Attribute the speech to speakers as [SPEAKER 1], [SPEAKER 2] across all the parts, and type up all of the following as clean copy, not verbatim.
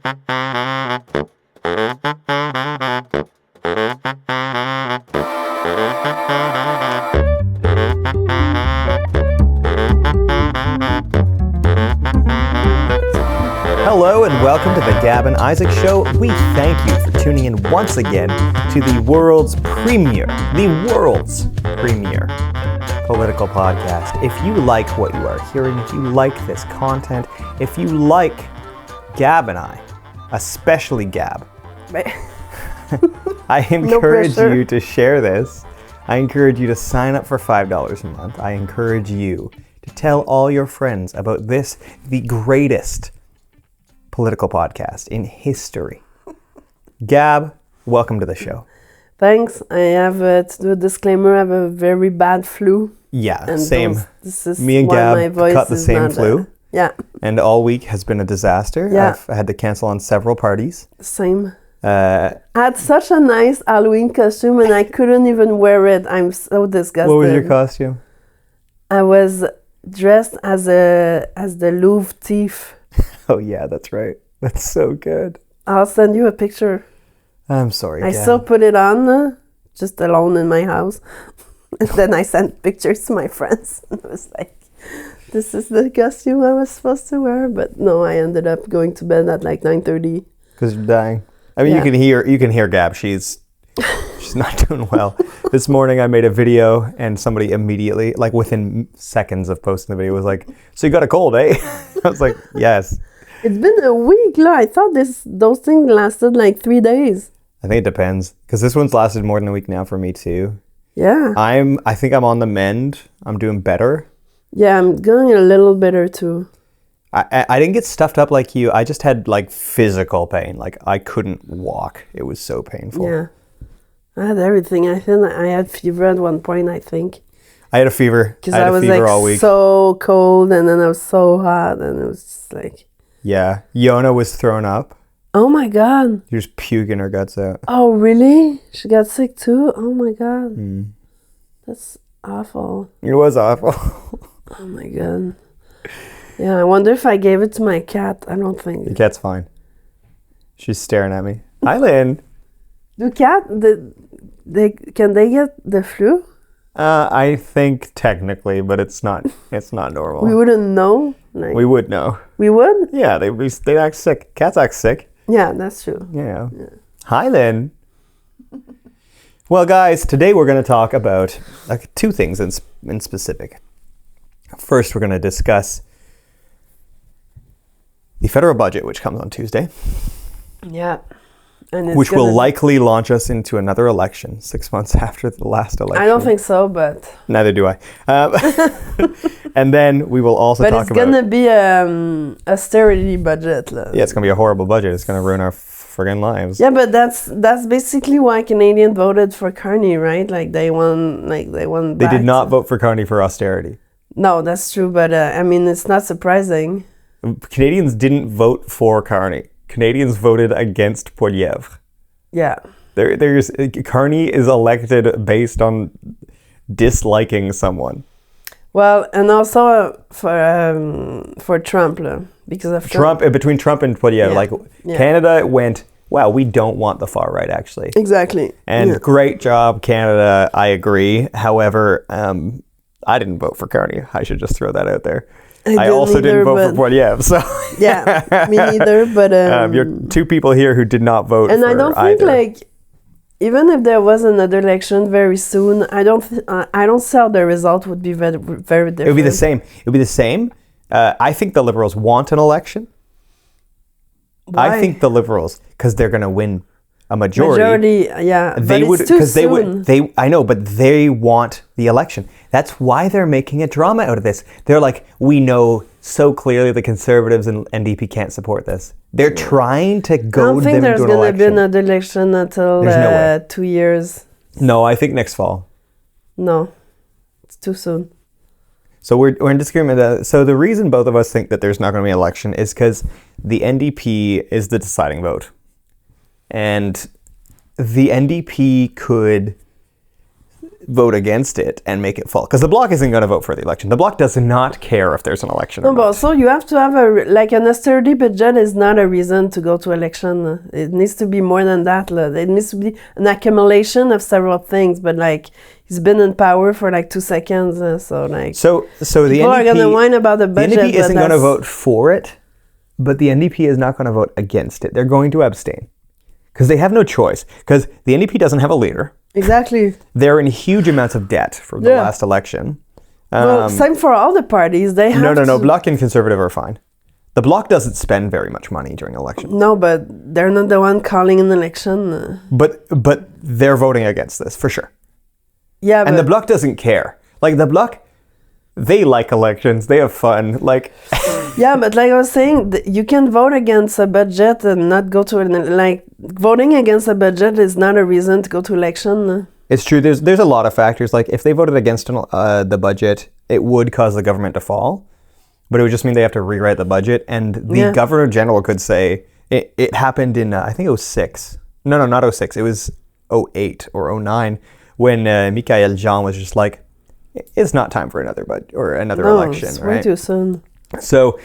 [SPEAKER 1] Hello and welcome to the Gab and Isaac Show. We thank you for tuning in once again to the world's premier political podcast. If you like what you are hearing, if you like this content, if you like Gab and I, especially Gab, I encourage you to share this. I encourage you to sign up for $5 a month. I encourage you to tell all your friends about this, the greatest political podcast in history. Gab, welcome to the show.
[SPEAKER 2] Thanks. I have to do a disclaimer. I have a very bad flu.
[SPEAKER 1] Yeah,
[SPEAKER 2] and
[SPEAKER 1] same.
[SPEAKER 2] This is
[SPEAKER 1] Me and
[SPEAKER 2] why
[SPEAKER 1] Gab
[SPEAKER 2] my voice
[SPEAKER 1] caught the
[SPEAKER 2] is
[SPEAKER 1] same
[SPEAKER 2] not,
[SPEAKER 1] flu.
[SPEAKER 2] Yeah.
[SPEAKER 1] And all week has been a disaster.
[SPEAKER 2] Yeah.
[SPEAKER 1] I've had to cancel on several parties.
[SPEAKER 2] Same. I had such a nice Halloween costume and I couldn't even wear it. I'm so disgusted.
[SPEAKER 1] What was your costume?
[SPEAKER 2] I was dressed as the Louvre thief.
[SPEAKER 1] Oh yeah, that's right. That's so good.
[SPEAKER 2] I'll send you a picture.
[SPEAKER 1] I'm sorry,
[SPEAKER 2] I
[SPEAKER 1] Gab.
[SPEAKER 2] still put it on, just alone in my house. And then I sent pictures to my friends. And I was like, this is the costume I was supposed to wear. But no, I ended up going to bed at like 9:30.
[SPEAKER 1] Because you're dying. I mean,
[SPEAKER 2] Yeah.
[SPEAKER 1] you can hear Gab. She's not doing well. This morning I made a video and somebody immediately, like within seconds of posting the video, was like, "So you got a cold, eh?" I was like, "Yes."
[SPEAKER 2] It's been a week. I thought those things lasted like 3 days.
[SPEAKER 1] I think it depends, because this one's lasted more than a week now for me too.
[SPEAKER 2] Yeah.
[SPEAKER 1] I think I'm on the mend. I'm doing better.
[SPEAKER 2] Yeah, I'm going a little better too.
[SPEAKER 1] I didn't get stuffed up like you. I just had like physical pain. Like I couldn't walk. It was so painful.
[SPEAKER 2] Yeah. I had everything. I think I had fever at one point, I think.
[SPEAKER 1] I had a fever.
[SPEAKER 2] Because
[SPEAKER 1] I had
[SPEAKER 2] I
[SPEAKER 1] a
[SPEAKER 2] was
[SPEAKER 1] fever
[SPEAKER 2] like
[SPEAKER 1] all week.
[SPEAKER 2] so cold and then I was so hot and it was just like...
[SPEAKER 1] Yeah. Yona was thrown up.
[SPEAKER 2] Oh my God.
[SPEAKER 1] She was puking her guts out.
[SPEAKER 2] Oh, really? She got sick too? Oh my God. That's awful.
[SPEAKER 1] It was awful.
[SPEAKER 2] Oh my God. Yeah, I wonder if I gave it to my cat. I don't think.
[SPEAKER 1] The cat's fine. She's staring at me. Hi, Lynn.
[SPEAKER 2] Do can they get the flu?
[SPEAKER 1] I think technically, but it's not normal.
[SPEAKER 2] We wouldn't know. Like,
[SPEAKER 1] We would know.
[SPEAKER 2] we would?
[SPEAKER 1] Yeah, they act sick. Cats act sick.
[SPEAKER 2] Yeah, that's true.
[SPEAKER 1] Yeah. Hi, Lynn. Well, guys, today we're going to talk about two things in specific. First, we're going to discuss the federal budget, which comes on Tuesday.
[SPEAKER 2] Yeah. And
[SPEAKER 1] Which will likely launch us into another election 6 months after the last election.
[SPEAKER 2] I don't think so, but...
[SPEAKER 1] Neither do I. And then we will also
[SPEAKER 2] But
[SPEAKER 1] talk
[SPEAKER 2] it's
[SPEAKER 1] about...
[SPEAKER 2] going to be austerity budget.
[SPEAKER 1] Yeah, it's going to be a horrible budget. It's going to ruin our friggin' lives.
[SPEAKER 2] Yeah, but that's basically why Canadians voted for Carney, right? They won
[SPEAKER 1] They did not vote for Carney for austerity.
[SPEAKER 2] No, that's true, but I mean, it's not surprising.
[SPEAKER 1] Canadians didn't vote for Carney. Canadians voted against Poilievre.
[SPEAKER 2] Yeah.
[SPEAKER 1] There's Carney is elected based on disliking someone.
[SPEAKER 2] Well, and also for Trump, because of Trump.
[SPEAKER 1] Between Trump and Poilievre, Canada went, wow, we don't want the far right actually.
[SPEAKER 2] Exactly.
[SPEAKER 1] And great job, Canada. I agree. However, I didn't vote for Carney. I should just throw that out there. I also didn't vote for Poilievre, so...
[SPEAKER 2] Yeah, me neither, but...
[SPEAKER 1] you're two people here who did not vote
[SPEAKER 2] and
[SPEAKER 1] for
[SPEAKER 2] I don't think,
[SPEAKER 1] either.
[SPEAKER 2] Even if there was another election very soon, I don't see how the result would be very, very different.
[SPEAKER 1] It would be the same. I think the Liberals want an election.
[SPEAKER 2] Why?
[SPEAKER 1] I think the Liberals, because they're going to win a majority.
[SPEAKER 2] Yeah.
[SPEAKER 1] They
[SPEAKER 2] but
[SPEAKER 1] would,
[SPEAKER 2] it's too soon.
[SPEAKER 1] I know, but they want the election. That's why they're making a drama out of this. They're like, we know so clearly the Conservatives and NDP can't support this. They're trying to goad them into an election.
[SPEAKER 2] I don't think there's going to be another election until 2 years.
[SPEAKER 1] No, I think next fall.
[SPEAKER 2] No, it's too soon.
[SPEAKER 1] So we're in disagreement. So the reason both of us think that there's not going to be an election is because the NDP is the deciding vote. And the NDP could vote against it and make it fall. Because the Bloc isn't going to vote for the election. The Bloc does not care if there's an election or
[SPEAKER 2] No, but
[SPEAKER 1] not.
[SPEAKER 2] also you have to have an austerity budget is not a reason to go to election. It needs to be more than that. It needs to be an accumulation of several things. But like he's been in power for like 2 seconds, so like
[SPEAKER 1] So the
[SPEAKER 2] people are
[SPEAKER 1] NDP,
[SPEAKER 2] gonna whine about the budget.
[SPEAKER 1] the NDP isn't going to
[SPEAKER 2] that's-
[SPEAKER 1] vote for it, but the NDP is not going to vote against it. They're going to abstain because they have no choice. Because the NDP doesn't have a leader.
[SPEAKER 2] Exactly.
[SPEAKER 1] They're in huge amounts of debt from the last election.
[SPEAKER 2] Well, same for all the parties. They have
[SPEAKER 1] No.
[SPEAKER 2] to-
[SPEAKER 1] Bloc and Conservative are fine. The Bloc doesn't spend very much money during election.
[SPEAKER 2] No, but they're not the one calling an election.
[SPEAKER 1] But they're voting against this for sure.
[SPEAKER 2] Yeah,
[SPEAKER 1] And the
[SPEAKER 2] but
[SPEAKER 1] Bloc doesn't care. Like the Bloc, they like elections. They have fun. Like
[SPEAKER 2] yeah, but like I was saying, you can vote against a budget and not go to like voting against a budget is not a reason to go to election.
[SPEAKER 1] it's true. There's a lot of factors. Like if they voted against the budget, it would cause the government to fall. But it would just mean they have to rewrite the budget. And the Governor General could say it happened in I think it was 06. No, not 06. It was 08 or 09 when Michael Jean was just like, it's not time for another budget or another election,
[SPEAKER 2] it's
[SPEAKER 1] right?
[SPEAKER 2] way too soon.
[SPEAKER 1] So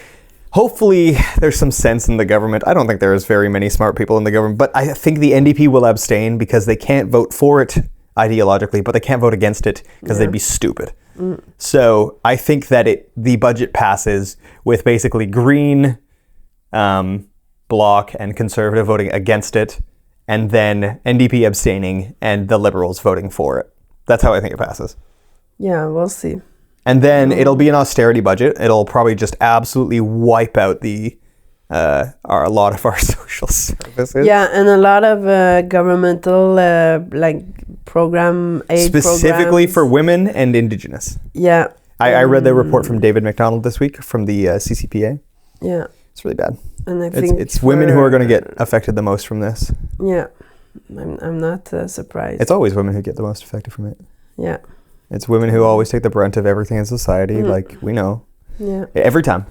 [SPEAKER 1] hopefully there's some sense in the government. I don't think there's very many smart people in the government, but I think the NDP will abstain because they can't vote for it ideologically, but they can't vote against it because they'd be stupid. So I think that the budget passes with basically Green, Bloc, and Conservative voting against it, and then NDP abstaining and the Liberals voting for it. That's how I think it passes.
[SPEAKER 2] Yeah, we'll see.
[SPEAKER 1] And then it'll be an austerity budget. It'll probably just absolutely wipe out a lot of our social services.
[SPEAKER 2] Yeah, and a lot of governmental program aid
[SPEAKER 1] Specifically
[SPEAKER 2] programs.
[SPEAKER 1] for women and Indigenous.
[SPEAKER 2] Yeah.
[SPEAKER 1] I read the report from David McDonald this week from the CCPA.
[SPEAKER 2] Yeah.
[SPEAKER 1] It's really bad.
[SPEAKER 2] And I think
[SPEAKER 1] It's women who are going to get affected the most from this.
[SPEAKER 2] Yeah. I'm not surprised.
[SPEAKER 1] It's always women who get the most affected from it.
[SPEAKER 2] Yeah.
[SPEAKER 1] It's women who always take the brunt of everything in society, like we know.
[SPEAKER 2] Yeah.
[SPEAKER 1] Every time.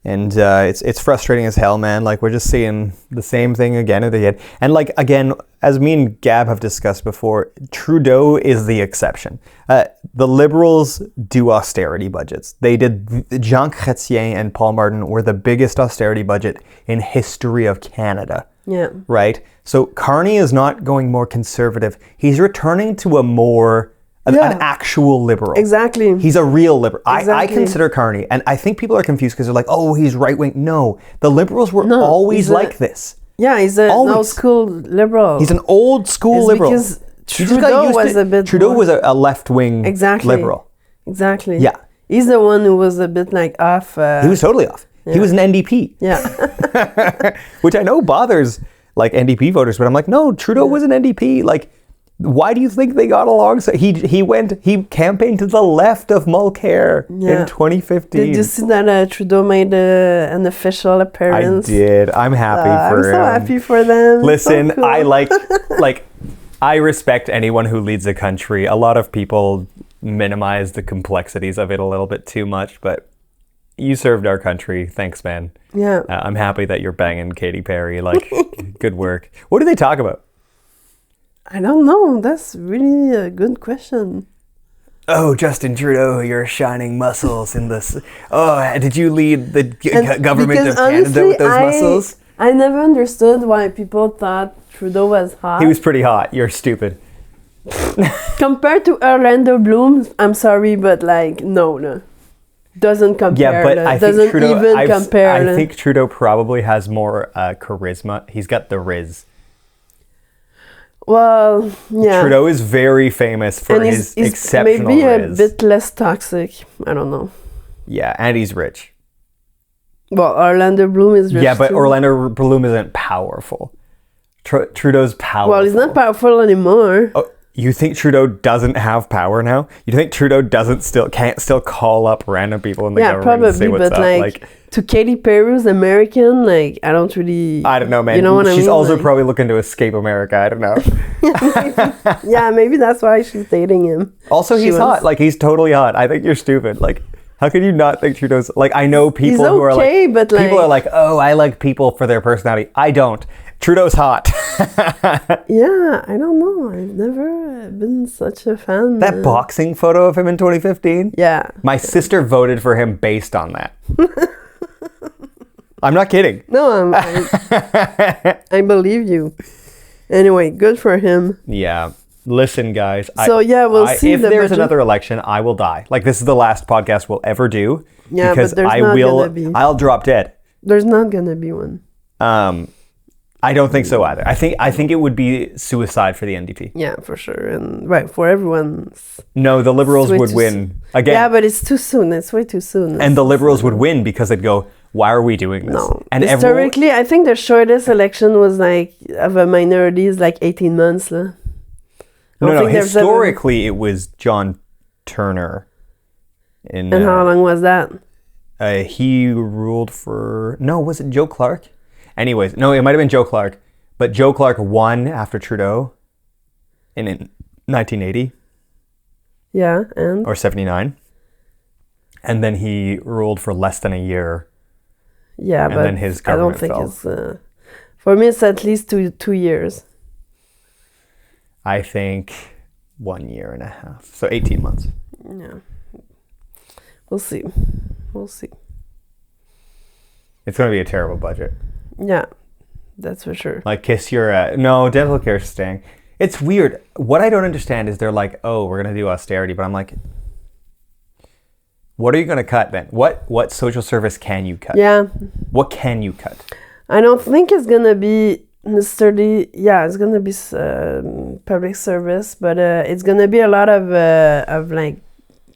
[SPEAKER 1] And it's frustrating as hell, man. Like we're just seeing the same thing again and again. And like again, as me and Gab have discussed before, Trudeau is the exception. The Liberals do austerity budgets. They did. Jean Chrétien and Paul Martin were the biggest austerity budget in history of Canada.
[SPEAKER 2] Yeah.
[SPEAKER 1] Right? So Carney is not going more conservative. He's returning to a more an actual liberal.
[SPEAKER 2] Exactly.
[SPEAKER 1] He's a real liberal. I
[SPEAKER 2] Exactly.
[SPEAKER 1] consider Carney, and I think people are confused because they're like, oh, he's right wing. No, the Liberals were always
[SPEAKER 2] he's
[SPEAKER 1] like this.
[SPEAKER 2] Yeah, he's an
[SPEAKER 1] Always.
[SPEAKER 2] old school liberal.
[SPEAKER 1] He's an old school
[SPEAKER 2] It's
[SPEAKER 1] liberal.
[SPEAKER 2] because
[SPEAKER 1] You just got
[SPEAKER 2] Trudeau
[SPEAKER 1] used
[SPEAKER 2] was
[SPEAKER 1] to-
[SPEAKER 2] a bit
[SPEAKER 1] Trudeau
[SPEAKER 2] more-
[SPEAKER 1] was a left wing liberal.
[SPEAKER 2] Exactly.
[SPEAKER 1] Yeah.
[SPEAKER 2] He's the one who was a bit like off.
[SPEAKER 1] He was totally off. He was an NDP.
[SPEAKER 2] Yeah.
[SPEAKER 1] Which I know bothers like NDP voters, but I'm like, no, Trudeau was an NDP. Like, why do you think they got along? So he campaigned to the left of Mulcair in 2015.
[SPEAKER 2] Did you see that Trudeau made an official
[SPEAKER 1] I
[SPEAKER 2] appearance?
[SPEAKER 1] did. I'm happy for
[SPEAKER 2] I'm so
[SPEAKER 1] him.
[SPEAKER 2] happy for them.
[SPEAKER 1] Listen,
[SPEAKER 2] So cool.
[SPEAKER 1] I I respect anyone who leads a country. A lot of people minimize the complexities of it a little bit too much, but you served our country. Thanks, man.
[SPEAKER 2] Yeah.
[SPEAKER 1] I'm happy that you're banging Katy Perry. Like, good work. What do they talk about?
[SPEAKER 2] I don't know. That's really a good question.
[SPEAKER 1] Oh, Justin Trudeau, your shining muscles in this. Oh, did you lead the government
[SPEAKER 2] Because
[SPEAKER 1] of Canada with those muscles?
[SPEAKER 2] I never understood why people thought Trudeau was hot.
[SPEAKER 1] He was pretty hot. You're stupid.
[SPEAKER 2] Compared to Orlando Bloom, I'm sorry, but like, no. Doesn't compare.
[SPEAKER 1] Yeah, but I think
[SPEAKER 2] doesn't
[SPEAKER 1] Trudeau.
[SPEAKER 2] even compare.
[SPEAKER 1] I think Trudeau probably has more charisma. He's got the riz.
[SPEAKER 2] Well, yeah.
[SPEAKER 1] Trudeau is very famous for his exceptional
[SPEAKER 2] maybe
[SPEAKER 1] riz.
[SPEAKER 2] a bit less toxic. I don't know.
[SPEAKER 1] Yeah, and he's rich.
[SPEAKER 2] Well, Orlando Bloom is rich
[SPEAKER 1] Yeah, but
[SPEAKER 2] too.
[SPEAKER 1] Orlando Bloom isn't powerful. Trudeau's powerful.
[SPEAKER 2] Well, he's not powerful anymore.
[SPEAKER 1] Oh, you think Trudeau doesn't have power now? You think Trudeau can't still call up random people in the government and say
[SPEAKER 2] probably,
[SPEAKER 1] what's
[SPEAKER 2] but
[SPEAKER 1] up?
[SPEAKER 2] like to Katy Perry's American, like I don't really.
[SPEAKER 1] I don't know, man.
[SPEAKER 2] You know what I mean?
[SPEAKER 1] She's also
[SPEAKER 2] Like-
[SPEAKER 1] probably looking to escape America. I don't know.
[SPEAKER 2] Yeah, maybe that's why she's dating him.
[SPEAKER 1] Also,
[SPEAKER 2] She
[SPEAKER 1] he's
[SPEAKER 2] was.
[SPEAKER 1] hot. Like, he's totally hot. I think you're stupid. Like, how could you not think Trudeau's... Like, I know people
[SPEAKER 2] He's
[SPEAKER 1] who are like...
[SPEAKER 2] okay, but
[SPEAKER 1] People
[SPEAKER 2] like-
[SPEAKER 1] are like, oh, I like people for their personality. I don't. Trudeau's hot.
[SPEAKER 2] Yeah, I don't know. I've never been such a fan.
[SPEAKER 1] That boxing photo of him in 2015?
[SPEAKER 2] Yeah.
[SPEAKER 1] My sister voted for him based on that. I'm not kidding.
[SPEAKER 2] No, I believe you. Anyway, good for him.
[SPEAKER 1] Yeah. Listen, guys.
[SPEAKER 2] So we'll see.
[SPEAKER 1] If there's another election, I will die. Like, this is the last podcast we'll ever do.
[SPEAKER 2] Yeah,
[SPEAKER 1] because
[SPEAKER 2] but there's not gonna be.
[SPEAKER 1] I'll drop dead.
[SPEAKER 2] There's not gonna be one.
[SPEAKER 1] I don't think so either. I think it would be suicide for the NDP.
[SPEAKER 2] Yeah, for sure. And right, for everyone's.
[SPEAKER 1] No, the Liberals would win again.
[SPEAKER 2] Yeah, but it's too soon. It's way too soon.
[SPEAKER 1] And the Liberals would win because they'd go, why are we doing this?
[SPEAKER 2] No.
[SPEAKER 1] And
[SPEAKER 2] historically, I think the shortest election was like of a minority is like 18 months.
[SPEAKER 1] No. Historically, it was John Turner.
[SPEAKER 2] And how long was that?
[SPEAKER 1] He ruled for... No, was it Joe Clark? Anyways, no, it might have been Joe Clark. But Joe Clark won after Trudeau in 1980.
[SPEAKER 2] Yeah, and?
[SPEAKER 1] Or 79. And then he ruled for less than a year.
[SPEAKER 2] Yeah,
[SPEAKER 1] and
[SPEAKER 2] but
[SPEAKER 1] then his
[SPEAKER 2] I don't think
[SPEAKER 1] fell.
[SPEAKER 2] it's... for me, it's at least two years.
[SPEAKER 1] I think 1 year and a half. So 18 months.
[SPEAKER 2] Yeah. We'll see.
[SPEAKER 1] It's going to be a terrible budget.
[SPEAKER 2] Yeah, that's for sure.
[SPEAKER 1] Like, kiss your... no, dental care is staying. It's weird. What I don't understand is they're like, oh, we're going to do austerity. But I'm like, what are you going to cut then? What social service can you cut?
[SPEAKER 2] Yeah.
[SPEAKER 1] What can you cut?
[SPEAKER 2] I don't think it's going to be necessarily... Yeah, it's going to be public service. But it's going to be a lot of like,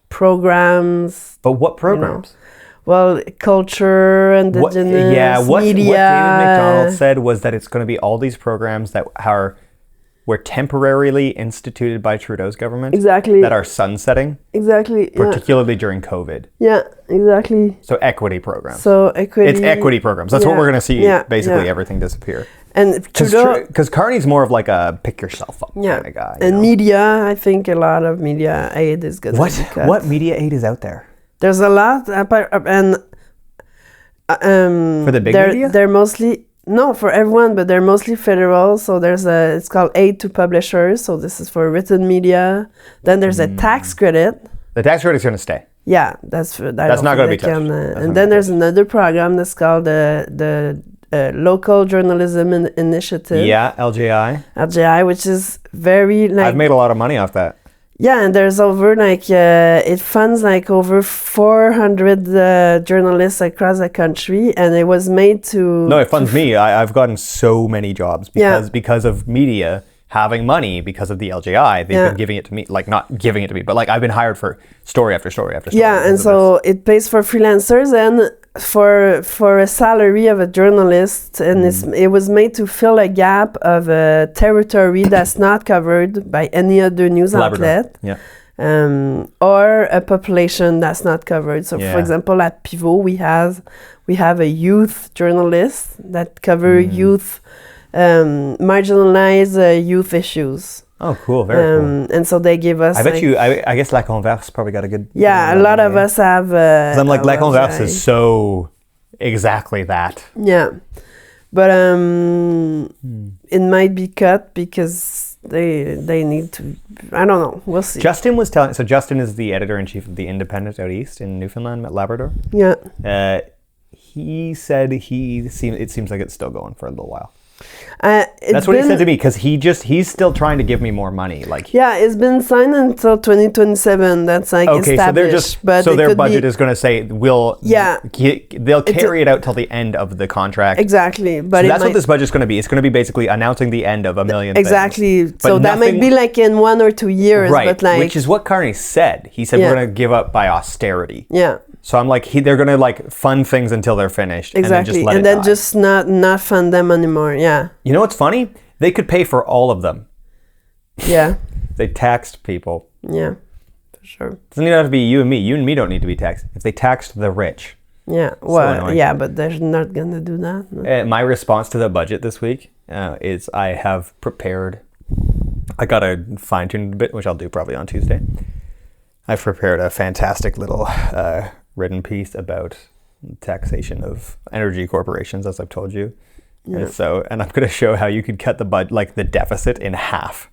[SPEAKER 2] programs.
[SPEAKER 1] But what programs?
[SPEAKER 2] You know? Well, culture, indigenous,
[SPEAKER 1] what
[SPEAKER 2] media.
[SPEAKER 1] What David McDonald said was that it's going to be all these programs that were temporarily instituted by Trudeau's government.
[SPEAKER 2] Exactly.
[SPEAKER 1] That are sunsetting.
[SPEAKER 2] Exactly.
[SPEAKER 1] Particularly during COVID.
[SPEAKER 2] Yeah, exactly.
[SPEAKER 1] So equity programs.
[SPEAKER 2] It's
[SPEAKER 1] equity programs. That's what we're going to see. Basically, everything disappear.
[SPEAKER 2] And Trudeau,
[SPEAKER 1] because Carney's more of like a pick yourself up kind of guy.
[SPEAKER 2] And media, I think a lot of media aid is going to be cut.
[SPEAKER 1] What media aid is out there?
[SPEAKER 2] There's a lot, and
[SPEAKER 1] for the big media?
[SPEAKER 2] They're mostly for everyone, but they're mostly federal. So it's called aid to publishers. So this is for written media. Then there's a tax credit.
[SPEAKER 1] The tax credit's going to stay.
[SPEAKER 2] Yeah, that's not
[SPEAKER 1] going to be touched.
[SPEAKER 2] And then there's another program that's called the Local Journalism Initiative.
[SPEAKER 1] Yeah, LJI.
[SPEAKER 2] LJI, which is very like...
[SPEAKER 1] I've made a lot of money off that.
[SPEAKER 2] Yeah, and there's over it funds like over 400 journalists across the country, and it was made to...
[SPEAKER 1] No, it funds me. I've gotten so many jobs because of media having money because of the LJI. They've been giving it to me, like not giving it to me, but like I've been hired for story after story after story.
[SPEAKER 2] Yeah, and so it pays for freelancers and for a salary of a journalist, and it was made to fill a gap of a territory that's not covered by any other news outlet.
[SPEAKER 1] Yeah.
[SPEAKER 2] Or a population that's not covered. So, for example, at Pivot, we have a youth journalist that cover youth, marginalized youth issues.
[SPEAKER 1] Oh, cool! Very cool.
[SPEAKER 2] And so they give us.
[SPEAKER 1] I bet you. I guess La Converse probably got a good.
[SPEAKER 2] Yeah, a lot of us have.
[SPEAKER 1] 'Cause I'm like La Converse is so exactly that.
[SPEAKER 2] Yeah, but it might be cut because they need to. I don't know. We'll see.
[SPEAKER 1] Justin was telling. So Justin is the editor-in-chief of the Independent out east in Newfoundland, Labrador.
[SPEAKER 2] Yeah.
[SPEAKER 1] He said it seems like it's still going for a little while.
[SPEAKER 2] That's
[SPEAKER 1] what he said to me, because he's still trying to give me more money. Like,
[SPEAKER 2] yeah, it's been signed until 2027. That's like
[SPEAKER 1] okay,
[SPEAKER 2] established.
[SPEAKER 1] So their budget is going to say they'll carry it out till the end of the contract.
[SPEAKER 2] Exactly, but
[SPEAKER 1] so that's what this budget's going to be. It's going to be basically announcing the end of a million.
[SPEAKER 2] Exactly.
[SPEAKER 1] Things,
[SPEAKER 2] so that might be like in 1 or 2 years,
[SPEAKER 1] right?
[SPEAKER 2] But like,
[SPEAKER 1] which is what Carney said. He said we're going to give up by austerity.
[SPEAKER 2] Yeah.
[SPEAKER 1] So I'm like, they're going to like fund things until they're finished.
[SPEAKER 2] Exactly.
[SPEAKER 1] And then
[SPEAKER 2] just not fund them anymore. Yeah.
[SPEAKER 1] You know what's funny? They could pay for all of them.
[SPEAKER 2] Yeah.
[SPEAKER 1] They taxed people.
[SPEAKER 2] Yeah, for sure.
[SPEAKER 1] It doesn't even have to be you and me. You and me don't need to be taxed. If they taxed the rich.
[SPEAKER 2] Yeah. Well, yeah, but they're not going to do that. No.
[SPEAKER 1] My response to the budget this week is I have prepared. I got to fine tune a bit, which I'll do probably on Tuesday. I've prepared a fantastic little written piece about taxation of energy corporations, as I've told you. And I'm going to show how you could cut the deficit in half.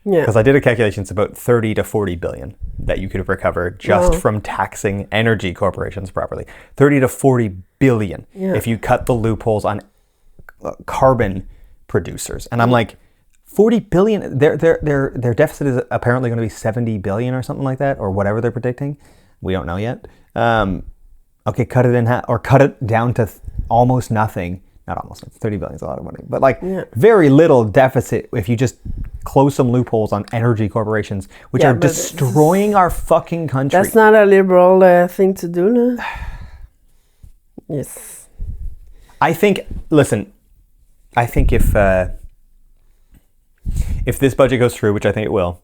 [SPEAKER 2] Yeah.
[SPEAKER 1] Because I did a calculation, it's about 30 to 40 billion that you could recover just from taxing energy corporations properly. 30 to 40 billion if you cut the loopholes on carbon producers. And I'm like, 40 billion, their deficit is apparently going to be 70 billion or something like that, or whatever they're predicting. We don't know yet. Okay, cut it in half, or cut it down to almost nothing. Not almost, 30 billion is a lot of money, but very little deficit if you just close some loopholes on energy corporations, which are destroying our fucking country.
[SPEAKER 2] That's not a liberal thing to do, no? Yes.
[SPEAKER 1] I think if this budget goes through, which I think it will,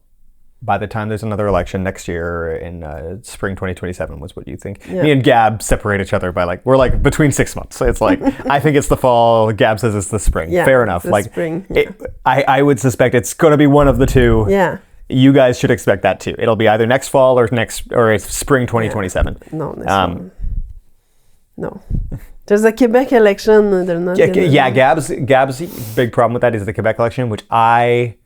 [SPEAKER 1] by the time there's another election next year in spring 2027 was what you think. Me and Gab separate each other by we're between 6 months. So it's I think it's the fall. Gab says it's the spring.
[SPEAKER 2] Yeah,
[SPEAKER 1] fair enough.
[SPEAKER 2] Spring.
[SPEAKER 1] I would suspect it's going to be one of the two.
[SPEAKER 2] Yeah.
[SPEAKER 1] You guys should expect that too. It'll be either next fall or it's spring 2027.
[SPEAKER 2] Yeah. No, next fall. No. There's a Quebec election. They're not.
[SPEAKER 1] Gab's big problem with that is the Quebec election, which I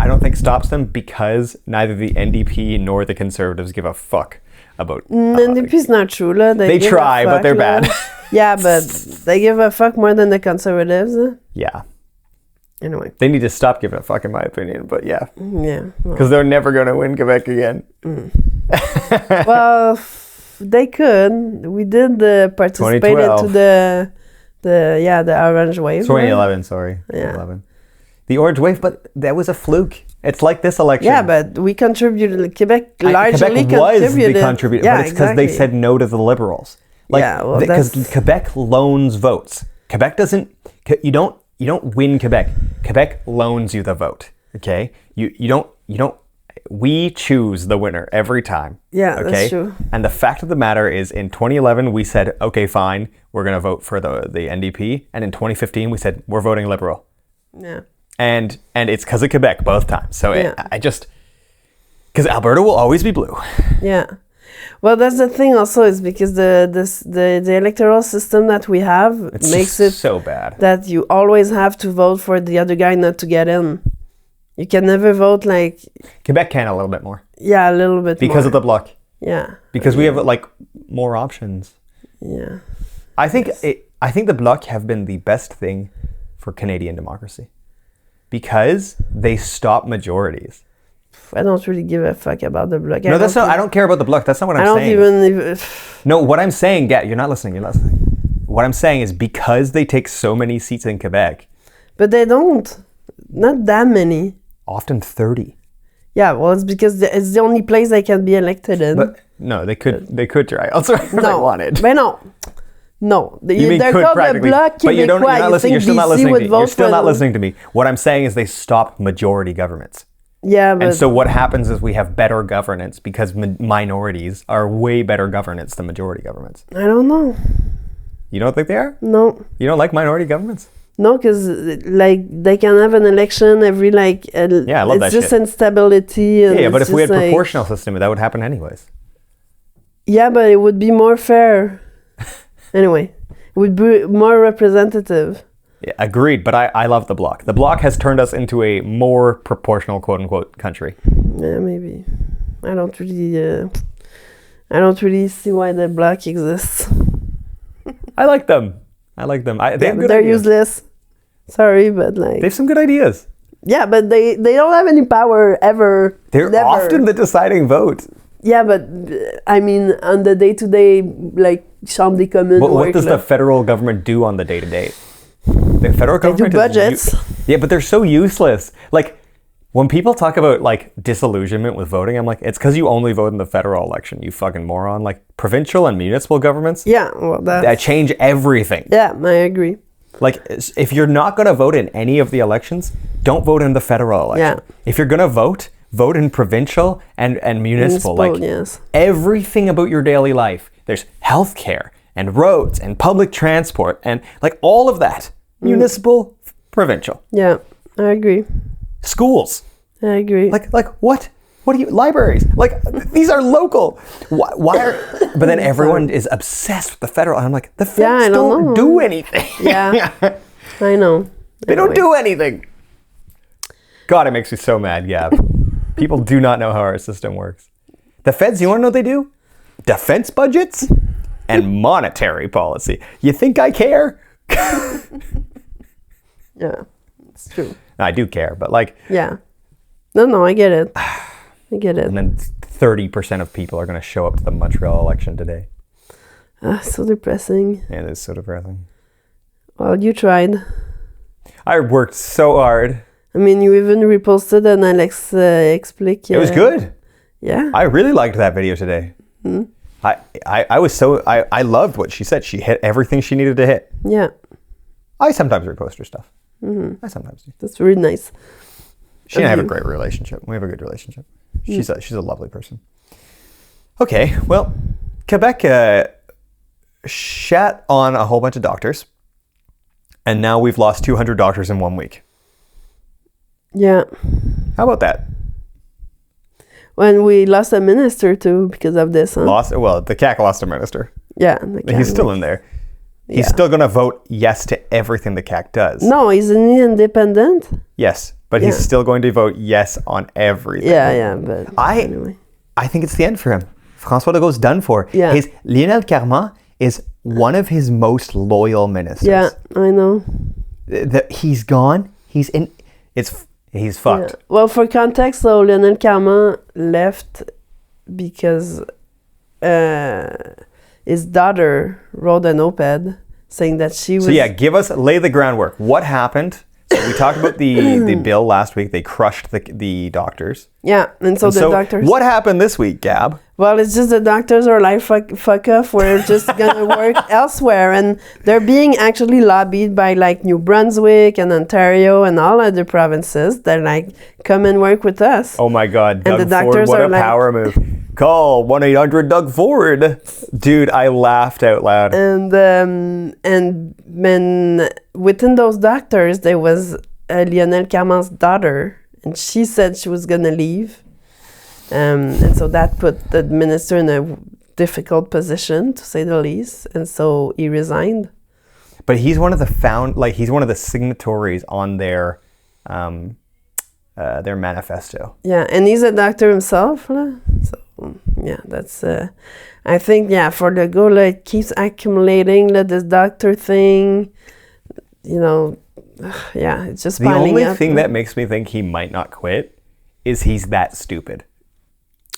[SPEAKER 1] don't think stops them because neither the NDP nor the Conservatives give a fuck about.
[SPEAKER 2] NDP's not true, la.
[SPEAKER 1] They try, but they're bad.
[SPEAKER 2] Yeah, but they give a fuck more than the Conservatives.
[SPEAKER 1] Yeah.
[SPEAKER 2] Anyway.
[SPEAKER 1] They need to stop giving a fuck, in my opinion, but yeah.
[SPEAKER 2] Yeah.
[SPEAKER 1] Because they're never going to win Quebec again.
[SPEAKER 2] Well, they could. We did participate into the Orange Wave.
[SPEAKER 1] 2011, sorry.
[SPEAKER 2] Yeah.
[SPEAKER 1] 2011. The Orange Wave, but that was a fluke. It's like this election.
[SPEAKER 2] Yeah, but we contributed. Quebec largely
[SPEAKER 1] Quebec was the contributor, but it's because they said no to the Liberals. Because Quebec loans votes. Quebec doesn't. You don't win Quebec. Quebec loans you the vote. Okay. You don't. We choose the winner every time.
[SPEAKER 2] Yeah,
[SPEAKER 1] okay?
[SPEAKER 2] That's true.
[SPEAKER 1] And the fact of the matter is, in 2011, we said, okay, fine, we're going to vote for the NDP. And in 2015, we said, we're voting Liberal.
[SPEAKER 2] Yeah.
[SPEAKER 1] And it's because of Quebec both times. So because Alberta will always be blue.
[SPEAKER 2] Yeah. Well, that's the thing also is because the electoral system that we have makes it
[SPEAKER 1] so bad
[SPEAKER 2] that you always have to vote for the other guy not to get in. You can never vote
[SPEAKER 1] Quebec can a little bit more.
[SPEAKER 2] Yeah, a little bit
[SPEAKER 1] because
[SPEAKER 2] more.
[SPEAKER 1] of the bloc.
[SPEAKER 2] Yeah.
[SPEAKER 1] Because we have more options.
[SPEAKER 2] Yeah.
[SPEAKER 1] I think the bloc have been the best thing for Canadian democracy because they stop majorities.
[SPEAKER 2] I don't really give a fuck about the bloc.
[SPEAKER 1] No, that's not. I don't care about the bloc. That's not what I'm saying. No, what I'm saying, you're not listening. What I'm saying is because they take so many seats in Quebec.
[SPEAKER 2] But they don't. Not that many.
[SPEAKER 1] Often 30.
[SPEAKER 2] Yeah, well, it's because it's the only place they can be elected in.
[SPEAKER 1] But no, they could try elsewhere if they wanted.
[SPEAKER 2] But no.
[SPEAKER 1] They're called the Bloc Québécois. But you're not listening. You're still not listening to me. You're still not listening to me. What I'm saying is they stopped majority governments.
[SPEAKER 2] Yeah, but...
[SPEAKER 1] And so what happens is we have better governance because minorities are way better governance than majority governments.
[SPEAKER 2] I don't know.
[SPEAKER 1] You don't think they are?
[SPEAKER 2] No.
[SPEAKER 1] You don't like minority governments?
[SPEAKER 2] No, because they can have an election every I love that shit. It's just instability. And
[SPEAKER 1] but if we had proportional system, that would happen anyways.
[SPEAKER 2] Yeah, but it would be more fair. Anyway, it would be more representative.
[SPEAKER 1] Yeah, agreed, but I love the bloc. The bloc has turned us into a more proportional, quote unquote, country.
[SPEAKER 2] Yeah, maybe. I don't really see why the bloc exists.
[SPEAKER 1] I like them. They're
[SPEAKER 2] useless. Sorry, but
[SPEAKER 1] they have some good ideas.
[SPEAKER 2] Yeah, but they don't have any power ever.
[SPEAKER 1] They're often the deciding vote.
[SPEAKER 2] Yeah, but I mean, on the day-to-day, Chambre des communes.
[SPEAKER 1] But what does the federal government do on the day-to-day? The federal government
[SPEAKER 2] do budgets.
[SPEAKER 1] Yeah, but they're so useless. When people talk about disillusionment with voting, I'm like, it's because you only vote in the federal election, you fucking moron. Provincial and municipal governments.
[SPEAKER 2] Yeah, well, that
[SPEAKER 1] change everything.
[SPEAKER 2] Yeah, I agree.
[SPEAKER 1] If you're not going to vote in any of the elections, don't vote in the federal election. Yeah. If you're going to vote in provincial and municipal.
[SPEAKER 2] Yes.
[SPEAKER 1] Everything about your daily life. There's healthcare and roads and public transport and all of that. Municipal, provincial.
[SPEAKER 2] Yeah, I agree.
[SPEAKER 1] Schools.
[SPEAKER 2] I agree.
[SPEAKER 1] What? What are you? Libraries. These are local. Why are? But then everyone is obsessed with the federal. And I'm like, the feds don't do anything.
[SPEAKER 2] Yeah. I know.
[SPEAKER 1] They don't do anything. God, it makes me so mad, Gab. People do not know how our system works. The feds, you want to know what they do? Defense budgets and monetary policy. You think I care?
[SPEAKER 2] Yeah, it's true.
[SPEAKER 1] I do care, but like...
[SPEAKER 2] Yeah. No, I get it. I get it.
[SPEAKER 1] And then 30% of people are going to show up to the Montreal election today.
[SPEAKER 2] So depressing.
[SPEAKER 1] Yeah, it is so depressing.
[SPEAKER 2] Well, you tried.
[SPEAKER 1] I worked so hard.
[SPEAKER 2] I mean, you even reposted an Alex Explique.
[SPEAKER 1] It was good.
[SPEAKER 2] Yeah.
[SPEAKER 1] I really liked that video today.
[SPEAKER 2] Mm-hmm.
[SPEAKER 1] I loved what she said. She hit everything she needed to hit.
[SPEAKER 2] Yeah.
[SPEAKER 1] I sometimes repost her stuff.
[SPEAKER 2] Mm-hmm.
[SPEAKER 1] I sometimes do.
[SPEAKER 2] That's really nice.
[SPEAKER 1] She and I have a great relationship. We have a good relationship. She's a lovely person. Okay, well, Quebec shat on a whole bunch of doctors, and now we've lost 200 doctors in 1 week.
[SPEAKER 2] Yeah.
[SPEAKER 1] How about that?
[SPEAKER 2] When we lost a minister too because of this, huh?
[SPEAKER 1] The CAC lost a minister.
[SPEAKER 2] Yeah.
[SPEAKER 1] He's still in there. He's still going to vote yes to everything the CAC does.
[SPEAKER 2] No, isn't he independent?
[SPEAKER 1] Yes, but he's still going to vote yes on everything.
[SPEAKER 2] Yeah, but anyway.
[SPEAKER 1] I think it's the end for him. François Legault's done for.
[SPEAKER 2] Yeah.
[SPEAKER 1] Lionel Carman is one of his most loyal ministers.
[SPEAKER 2] Yeah, I know.
[SPEAKER 1] He's gone. He's fucked.
[SPEAKER 2] Yeah. Well, for context, though, Lionel Carman left because his daughter wrote an op-ed saying that she was...
[SPEAKER 1] So yeah, lay the groundwork. What happened? So we talked about the bill last week. They crushed the doctors.
[SPEAKER 2] Yeah, and so the doctors...
[SPEAKER 1] What happened this week, Gab?
[SPEAKER 2] Well, it's just the doctors are like, fuck off. We're just going to work elsewhere. And they're being actually lobbied by like New Brunswick and Ontario and all other provinces. They're like, come and work with us.
[SPEAKER 1] Oh my God,
[SPEAKER 2] and
[SPEAKER 1] Doug Ford, what a power move. Call 1-800-DOUG-FORWARD. Dude, I laughed out loud.
[SPEAKER 2] And when within those doctors, there was Lionel Carman's daughter. And she said she was going to leave. And so that put the minister in a difficult position, to say the least. And so he resigned.
[SPEAKER 1] But he's one of he's one of the signatories on their manifesto.
[SPEAKER 2] Yeah, and he's a doctor himself. So yeah, that's. I think for the goal, it keeps accumulating. This doctor thing, it's just
[SPEAKER 1] the only thing that makes me think he might not quit is he's that stupid.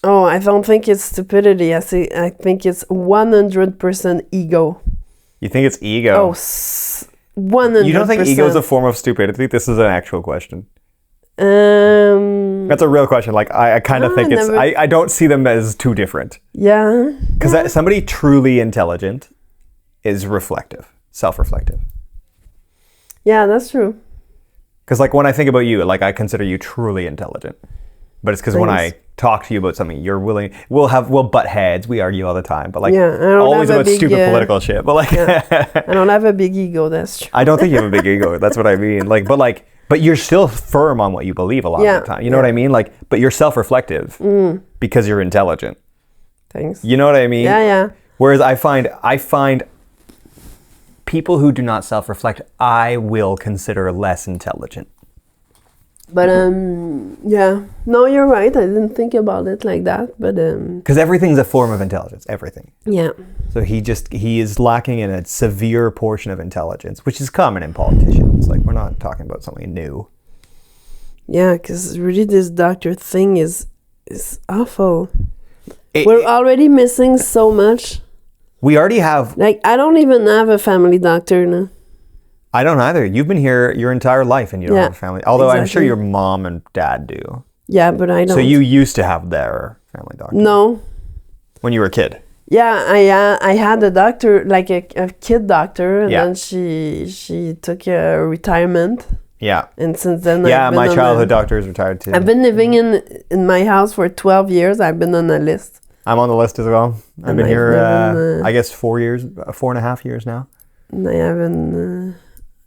[SPEAKER 2] Oh, I don't think it's stupidity. I think it's 100% ego.
[SPEAKER 1] You think it's ego?
[SPEAKER 2] Oh, 100%.
[SPEAKER 1] You don't think ego is a form of stupidity? This is an actual question. That's a real question. Like, I kind of think it's... I don't see them as too different.
[SPEAKER 2] Yeah.
[SPEAKER 1] Because somebody truly intelligent is reflective, self-reflective.
[SPEAKER 2] Yeah, that's true.
[SPEAKER 1] Because like when I think about you, like I consider you truly intelligent. But it's because when I talk to you about something, you're willing. We'll butt heads. We argue all the time, but like always about stupid political shit. But like,
[SPEAKER 2] I don't have a big ego. That's true.
[SPEAKER 1] I don't think you have a big ego. That's what I mean. But you're still firm on what you believe a lot of the time. You know what I mean? Like, but you're self-reflective because you're intelligent.
[SPEAKER 2] Thanks.
[SPEAKER 1] You know what I mean?
[SPEAKER 2] Yeah.
[SPEAKER 1] Whereas I find people who do not self-reflect, I will consider less intelligent.
[SPEAKER 2] But no, you're right. I didn't think about it like that. But
[SPEAKER 1] because everything's a form of intelligence, everything.
[SPEAKER 2] Yeah.
[SPEAKER 1] So he is lacking in a severe portion of intelligence, which is common in politicians. Like we're not talking about something new.
[SPEAKER 2] Yeah, because really this doctor thing is awful. We're already missing so much.
[SPEAKER 1] We already have.
[SPEAKER 2] Like I don't even have a family doctor now.
[SPEAKER 1] I don't either. You've been here your entire life and you don't have a family. Although I'm sure your mom and dad do.
[SPEAKER 2] Yeah, but I don't.
[SPEAKER 1] So you used to have their family doctor?
[SPEAKER 2] No.
[SPEAKER 1] When you were a kid?
[SPEAKER 2] Yeah, I had a doctor, like a kid doctor, and then she took a retirement.
[SPEAKER 1] Yeah.
[SPEAKER 2] And since then,
[SPEAKER 1] my childhood doctor is retired too.
[SPEAKER 2] I've been living in my house for 12 years. I've been on the list.
[SPEAKER 1] I'm on the list as well. I've been here, I guess 4.5 years now.
[SPEAKER 2] And I haven't...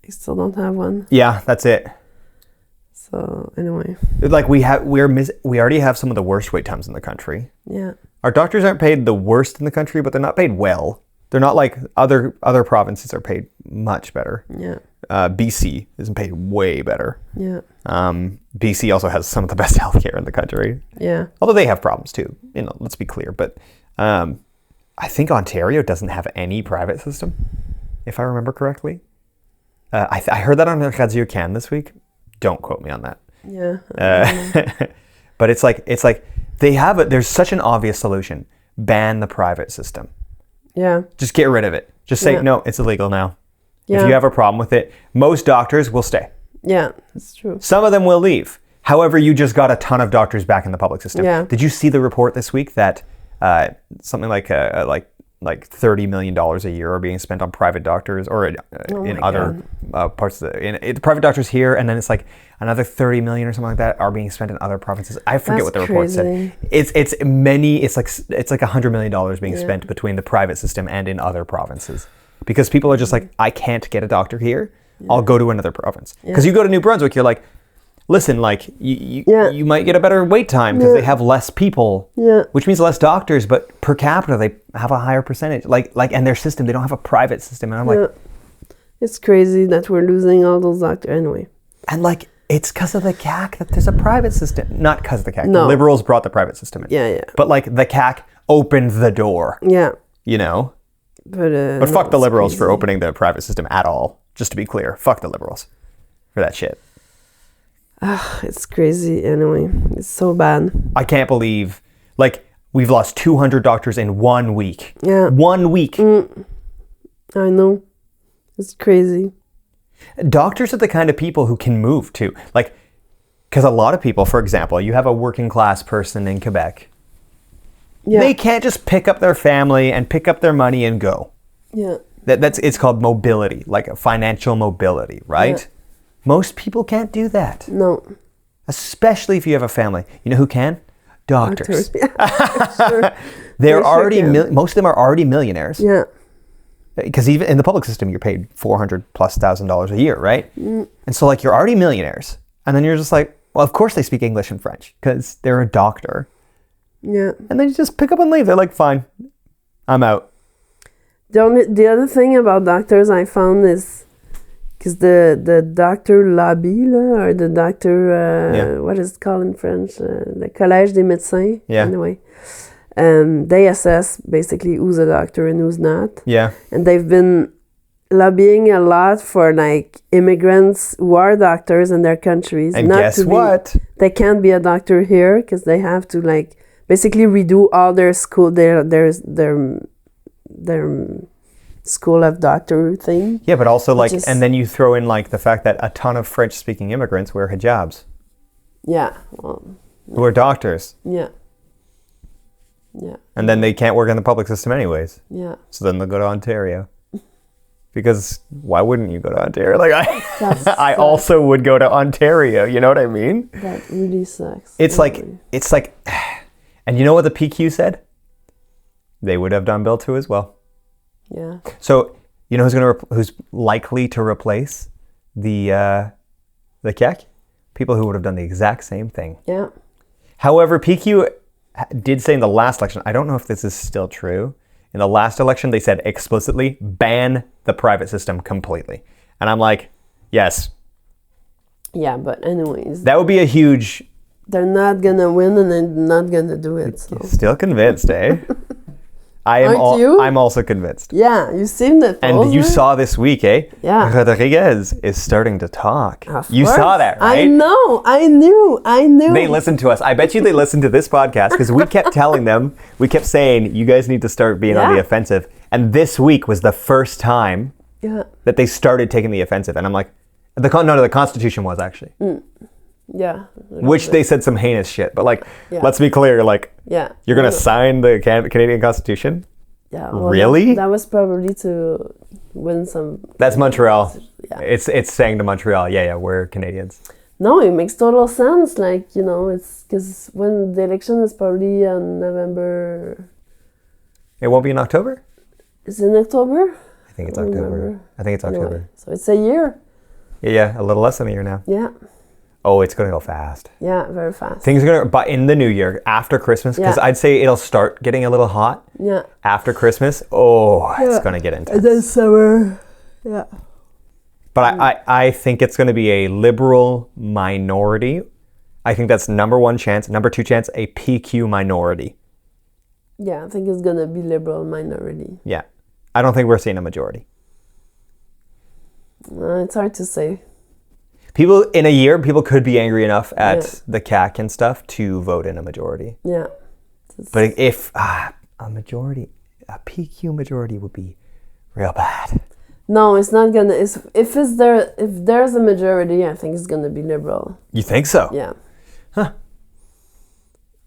[SPEAKER 2] I still don't have one.
[SPEAKER 1] Yeah, that's it.
[SPEAKER 2] So anyway,
[SPEAKER 1] like we already have some of the worst wait times in the country.
[SPEAKER 2] Yeah.
[SPEAKER 1] Our doctors aren't paid the worst in the country, but they're not paid well. They're not like other provinces are paid much better.
[SPEAKER 2] Yeah.
[SPEAKER 1] BC is paid way better.
[SPEAKER 2] Yeah.
[SPEAKER 1] BC also has some of the best healthcare in the country.
[SPEAKER 2] Yeah.
[SPEAKER 1] Although they have problems too. Let's be clear. But I think Ontario doesn't have any private system, if I remember correctly. I heard that on Radio Can this week. Don't quote me on that.
[SPEAKER 2] Yeah.
[SPEAKER 1] But it's like they have it. There's such an obvious solution. Ban the private system.
[SPEAKER 2] Yeah.
[SPEAKER 1] Just get rid of it. Just say, no, it's illegal now.
[SPEAKER 2] Yeah.
[SPEAKER 1] If you have a problem with it, most doctors will stay.
[SPEAKER 2] Yeah, that's true.
[SPEAKER 1] Some of them will leave. However, you just got a ton of doctors back in the public system.
[SPEAKER 2] Yeah.
[SPEAKER 1] Did you see the report this week that something like $30 million a year are being spent on private doctors or in other parts of the private doctors here, and then it's like another 30 million or something like that are being spent in other provinces. I forget what the report said. It's like $100 million being spent between the private system and in other provinces, because people are just like, I can't get a doctor here. I'll go to another province. Because you go to New Brunswick, you're like, listen, like you might get a better wait time because they have less people, which means less doctors, but per capita they have a higher percentage. Like, and their system, they don't have a private system, and I'm like,
[SPEAKER 2] it's crazy that we're losing all those doctors anyway.
[SPEAKER 1] And like, it's because of the CAC that there's a private system, not because of the CAC.
[SPEAKER 2] No.
[SPEAKER 1] The Liberals brought the private system in.
[SPEAKER 2] Yeah.
[SPEAKER 1] But like the CAC opened the door.
[SPEAKER 2] Yeah.
[SPEAKER 1] You know.
[SPEAKER 2] But
[SPEAKER 1] fuck the Liberals for opening the private system at all. Just to be clear, fuck the Liberals for that shit.
[SPEAKER 2] It's crazy anyway. It's so bad.
[SPEAKER 1] I can't believe, like, we've lost 200 doctors in 1 week.
[SPEAKER 2] Yeah.
[SPEAKER 1] 1 week.
[SPEAKER 2] I know. It's crazy.
[SPEAKER 1] Doctors are the kind of people who can move too. Like, because a lot of people, for example, you have a working class person in Quebec. Yeah. They can't just pick up their family and pick up their money and go.
[SPEAKER 2] Yeah.
[SPEAKER 1] It's called mobility, like a financial mobility, right? Yeah. Most people can't do that.
[SPEAKER 2] No.
[SPEAKER 1] Especially if you have a family. You know who can? Doctors.
[SPEAKER 2] Yeah, sure.
[SPEAKER 1] They're already most of them are already millionaires.
[SPEAKER 2] Yeah.
[SPEAKER 1] Because even in the public system, you're paid $400,000+ a year, right? And so like you're already millionaires, and then you're just like, well, of course they speak English and French because they're a doctor.
[SPEAKER 2] Yeah. And
[SPEAKER 1] then you just pick up and leave. They're like, fine, I'm out.
[SPEAKER 2] The other thing about doctors I found is because the doctor lobby or the doctor what is it called in French, le Collège des médecins.
[SPEAKER 1] Yeah.
[SPEAKER 2] Anyway. They assess basically who's a doctor and who's not.
[SPEAKER 1] Yeah.
[SPEAKER 2] And they've been lobbying a lot for like immigrants who are doctors in their countries.
[SPEAKER 1] And not guess what?
[SPEAKER 2] They can't be a doctor here because they have to like basically redo all their school, their school of doctor thing.
[SPEAKER 1] Yeah, but also like, and then you throw in like the fact that a ton of French-speaking immigrants wear hijabs.
[SPEAKER 2] Yeah. Well,
[SPEAKER 1] who are doctors.
[SPEAKER 2] Yeah. Yeah.
[SPEAKER 1] And then they can't work in the public system anyways.
[SPEAKER 2] Yeah.
[SPEAKER 1] So then they'll go to Ontario. Because why wouldn't you go to Ontario? Like I also would go to Ontario, you know what I mean?
[SPEAKER 2] That really sucks.
[SPEAKER 1] It's like, and you know what the PQ said? They would have done Bill 2 as well.
[SPEAKER 2] Yeah.
[SPEAKER 1] So, you know who's likely to replace the CAQ? People who would have done the exact same thing.
[SPEAKER 2] Yeah.
[SPEAKER 1] However, PQ did say in the last election, I don't know if this is still true. In the last election, they said explicitly, ban the private system completely. And I'm like, yes.
[SPEAKER 2] Yeah, but anyways.
[SPEAKER 1] That would be a huge...
[SPEAKER 2] They're not going to win and they're not going to do it. So.
[SPEAKER 1] Still convinced, eh?
[SPEAKER 2] Aren't you?
[SPEAKER 1] I'm also convinced.
[SPEAKER 2] Yeah, you seen that.
[SPEAKER 1] And you saw this week, eh?
[SPEAKER 2] Yeah.
[SPEAKER 1] Rodriguez is starting to talk.
[SPEAKER 2] You
[SPEAKER 1] saw that, right?
[SPEAKER 2] I know. I knew.
[SPEAKER 1] They listened to us. I bet you they listened to this podcast because we kept telling them, we kept saying, you guys need to start being on the offensive. And this week was the first time that they started taking the offensive. And I'm like, the Constitution was actually.
[SPEAKER 2] Yeah.
[SPEAKER 1] Which they said some heinous shit. But like, let's be clear, like, you're going to sign the Canadian Constitution?
[SPEAKER 2] Yeah. Well,
[SPEAKER 1] really?
[SPEAKER 2] That was probably to win some...
[SPEAKER 1] That's Montreal. Yeah. It's saying to Montreal, we're Canadians.
[SPEAKER 2] No, it makes total sense. Like, you know, it's because when the election is probably on November...
[SPEAKER 1] It won't be in October?
[SPEAKER 2] Is it in October?
[SPEAKER 1] I think it's October. I think it's October.
[SPEAKER 2] Anyway, so it's a year.
[SPEAKER 1] Yeah, a little less than a year now.
[SPEAKER 2] Yeah.
[SPEAKER 1] Oh, it's going to go fast.
[SPEAKER 2] Yeah, very fast.
[SPEAKER 1] Things are going to, but in the new year, after Christmas, because
[SPEAKER 2] Yeah.
[SPEAKER 1] I'd say it'll start getting a little hot.
[SPEAKER 2] Yeah.
[SPEAKER 1] After Christmas, it's going to get intense.
[SPEAKER 2] And then summer. Yeah.
[SPEAKER 1] But I think it's going to be a liberal minority. I think that's number one chance. Number two chance, a PQ minority.
[SPEAKER 2] Yeah, I think it's going to be liberal minority.
[SPEAKER 1] Yeah. I don't think we're seeing a majority.
[SPEAKER 2] It's hard to say.
[SPEAKER 1] People, in a year, people could be angry enough at the CAC and stuff to vote in a majority.
[SPEAKER 2] Yeah.
[SPEAKER 1] But if a majority, a PQ majority would be real bad.
[SPEAKER 2] No, it's not gonna. If there's a majority, I think it's gonna be liberal.
[SPEAKER 1] You think so?
[SPEAKER 2] Yeah.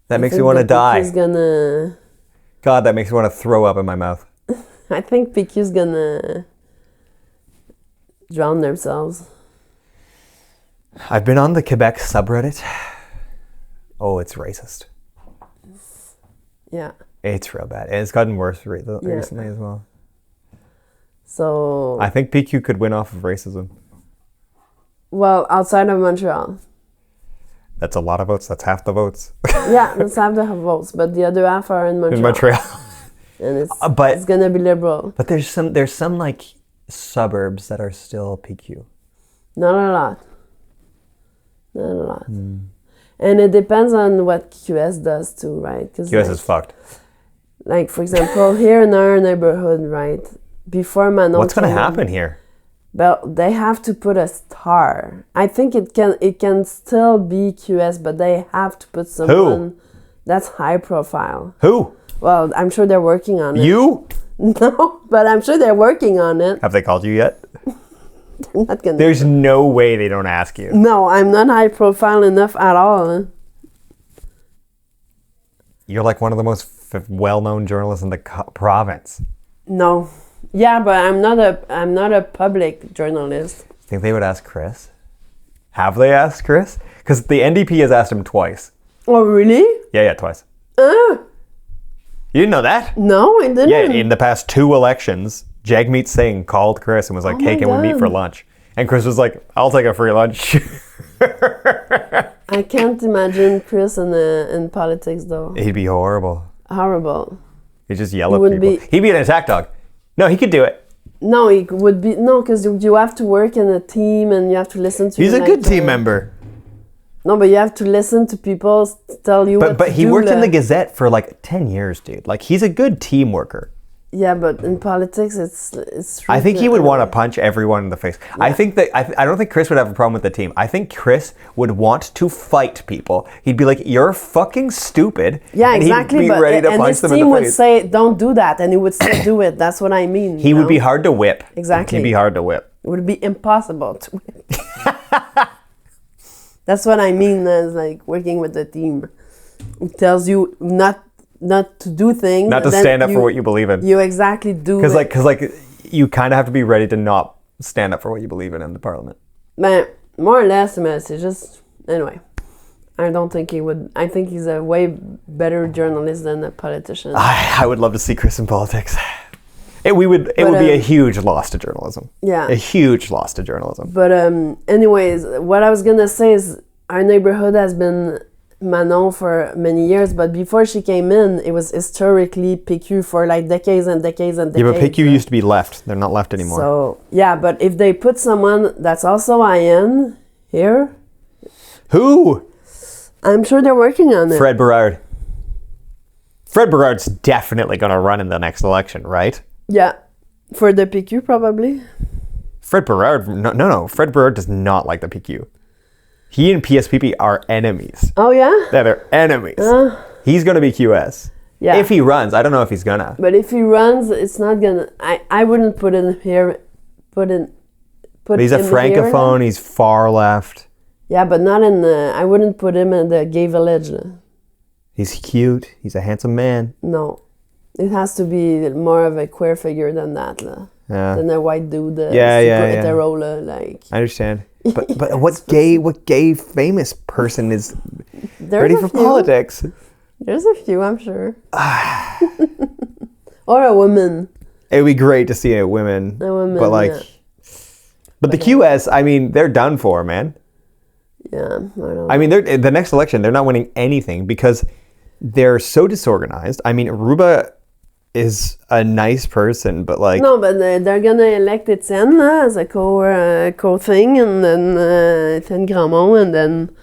[SPEAKER 1] That makes me want to die.
[SPEAKER 2] PQ's gonna.
[SPEAKER 1] God, that makes me want to throw up in my mouth.
[SPEAKER 2] I think PQ's gonna drown themselves.
[SPEAKER 1] I've been on the Quebec subreddit. Oh, it's racist.
[SPEAKER 2] Yeah.
[SPEAKER 1] It's real bad. And it's gotten worse recently as well.
[SPEAKER 2] So.
[SPEAKER 1] I think PQ could win off of racism.
[SPEAKER 2] Well, outside of Montreal.
[SPEAKER 1] That's a lot of votes. That's half the votes.
[SPEAKER 2] Yeah, that's half the votes, but the other half are in Montreal.
[SPEAKER 1] In Montreal.
[SPEAKER 2] And it's gonna be liberal.
[SPEAKER 1] But there's some like suburbs that are still PQ.
[SPEAKER 2] Not a lot. Not a lot. And it depends on what QS does too, right?
[SPEAKER 1] QS is fucked.
[SPEAKER 2] Like, for example, here in our neighborhood, right? Before Manon.
[SPEAKER 1] What's going to happen here?
[SPEAKER 2] Well, they have to put a star. I think it can still be QS, but they have to put someone that's high profile.
[SPEAKER 1] Who?
[SPEAKER 2] Well, I'm sure they're working on it.
[SPEAKER 1] You?
[SPEAKER 2] No, but I'm sure they're working on it.
[SPEAKER 1] Have they called you yet?
[SPEAKER 2] They're not gonna.
[SPEAKER 1] There's no way they don't ask you.
[SPEAKER 2] No, I'm not high profile enough at all.
[SPEAKER 1] You're like one of the most well-known journalists in the province.
[SPEAKER 2] No. Yeah, but I'm not a public journalist.
[SPEAKER 1] Think they would ask Chris? Have they asked Chris? Because the NDP has asked him twice.
[SPEAKER 2] Oh, really?
[SPEAKER 1] Yeah, twice. You didn't know that?
[SPEAKER 2] No, I didn't.
[SPEAKER 1] Yeah, in the past 2 elections, Jagmeet Singh called Chris and was like, hey, can we meet for lunch? And Chris was like, I'll take a free lunch.
[SPEAKER 2] I can't imagine Chris in politics, though.
[SPEAKER 1] He'd be horrible.
[SPEAKER 2] Horrible.
[SPEAKER 1] He'd just yell at people. He'd be an attack dog. No, he could do it.
[SPEAKER 2] No, he would be... No, because you have to work in a team and you have to listen to...
[SPEAKER 1] He's a good team member.
[SPEAKER 2] No, but you have to listen to people tell you what to do.
[SPEAKER 1] But he worked in the Gazette for like 10 years, dude. Like, he's a good team worker.
[SPEAKER 2] Yeah, but in politics, it's
[SPEAKER 1] I think he would want to punch everyone in the face. Yeah. I think that I don't think Chris would have a problem with the team. I think Chris would want to fight people. He'd be like, "You're fucking stupid."
[SPEAKER 2] Yeah, exactly.
[SPEAKER 1] And he'd be ready to punch them in the face. And his
[SPEAKER 2] team would say, "Don't do that," and he would still do it. That's what I mean.
[SPEAKER 1] He would be hard to whip.
[SPEAKER 2] Exactly.
[SPEAKER 1] He'd be hard to whip.
[SPEAKER 2] It would be impossible to whip. That's what I mean as like working with the team. It tells you not to do things.
[SPEAKER 1] Not to stand up for what you believe in.
[SPEAKER 2] You exactly do.
[SPEAKER 1] Because you kind of have to be ready to not stand up for what you believe in the parliament.
[SPEAKER 2] But more or less, it's just... Anyway, I don't think he would... I think he's a way better journalist than a politician.
[SPEAKER 1] I would love to see Chris in politics. It would be a huge loss to journalism.
[SPEAKER 2] Yeah.
[SPEAKER 1] A huge loss to journalism.
[SPEAKER 2] But anyways, what I was going to say is our neighborhood has been Manon for many years, but before she came in, it was historically PQ for like decades and decades and decades.
[SPEAKER 1] Yeah, but PQ used to be left. They're not left anymore.
[SPEAKER 2] So, yeah, but if they put someone that's also IN here...
[SPEAKER 1] Who?
[SPEAKER 2] I'm sure they're working on it.
[SPEAKER 1] Fred Berard. Fred Berard's definitely going to run in the next election, right?
[SPEAKER 2] Yeah. For the PQ, probably.
[SPEAKER 1] Fred Berard... No. Fred Berard does not like the PQ. He and PSPP are enemies.
[SPEAKER 2] Oh, yeah?
[SPEAKER 1] They're enemies. He's going to be QS.
[SPEAKER 2] Yeah.
[SPEAKER 1] If he runs. I don't know if he's going to.
[SPEAKER 2] But if he runs, it's not going to... I wouldn't put him here... But
[SPEAKER 1] he's a francophone. He's far left.
[SPEAKER 2] Yeah, but not in the... I wouldn't put him in the gay village.
[SPEAKER 1] He's cute. He's a handsome man.
[SPEAKER 2] No. It has to be more of a queer figure than that.
[SPEAKER 1] Yeah.
[SPEAKER 2] Than a white dude.
[SPEAKER 1] Yeah.
[SPEAKER 2] Like...
[SPEAKER 1] I understand. But what gay famous person is ready for politics?
[SPEAKER 2] There's a few, I'm sure. Or a woman.
[SPEAKER 1] It would be great to see a woman.
[SPEAKER 2] But
[SPEAKER 1] the QS, I mean, they're done for, man.
[SPEAKER 2] Yeah, I don't know.
[SPEAKER 1] I mean, the next election, they're not winning anything because they're so disorganized. I mean, Ruba is a nice person, but like...
[SPEAKER 2] No, but they're gonna elect Etienne as a co thing, and then Etienne Grandmont, and then,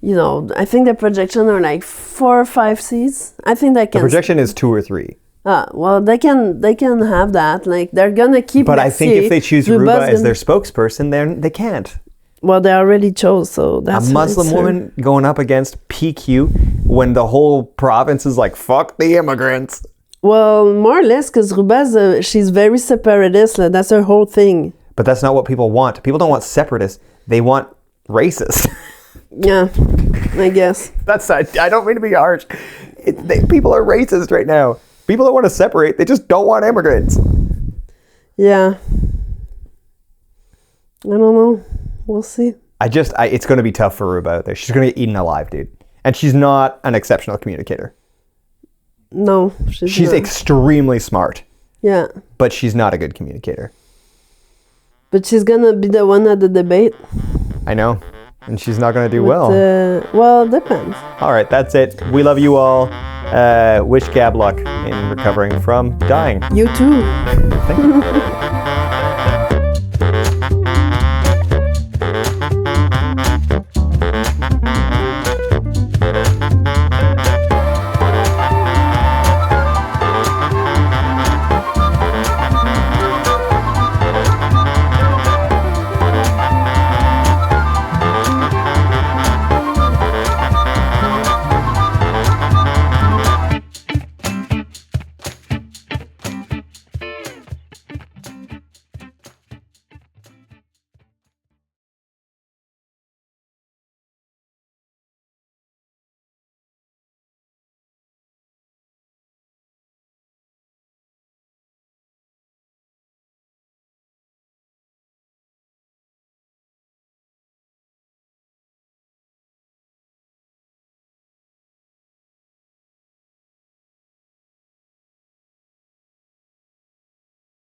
[SPEAKER 2] you know, I think the projection are like 4 or 5 seats. I think they can...
[SPEAKER 1] The projection is 2 or 3.
[SPEAKER 2] Well, they can have that. Like, they're gonna keep...
[SPEAKER 1] But I think if they choose Ruba as their spokesperson, then they can't.
[SPEAKER 2] Well, they already chose, so that's...
[SPEAKER 1] A Muslim woman going up against PQ when the whole province is like, fuck the immigrants.
[SPEAKER 2] Well, more or less, because Ruba's, she's very separatist. Like, that's her whole thing.
[SPEAKER 1] But that's not what people want. People don't want separatists. They want racists.
[SPEAKER 2] Yeah, I guess.
[SPEAKER 1] I don't mean to be harsh. People are racist right now. People don't want to separate. They just don't want immigrants.
[SPEAKER 2] Yeah. I don't know. We'll see.
[SPEAKER 1] It's going to be tough for Ruba out there. She's going to get eaten alive, dude. And she's not an exceptional communicator.
[SPEAKER 2] No, she's not.
[SPEAKER 1] Extremely smart.
[SPEAKER 2] Yeah.
[SPEAKER 1] But she's not a good communicator.
[SPEAKER 2] But she's going to be the one at the debate.
[SPEAKER 1] I know. And she's not going to do well.
[SPEAKER 2] Well, depends.
[SPEAKER 1] All right, that's it. We love you all. Wish Gab luck in recovering from dying.
[SPEAKER 2] You too.
[SPEAKER 1] Thank you.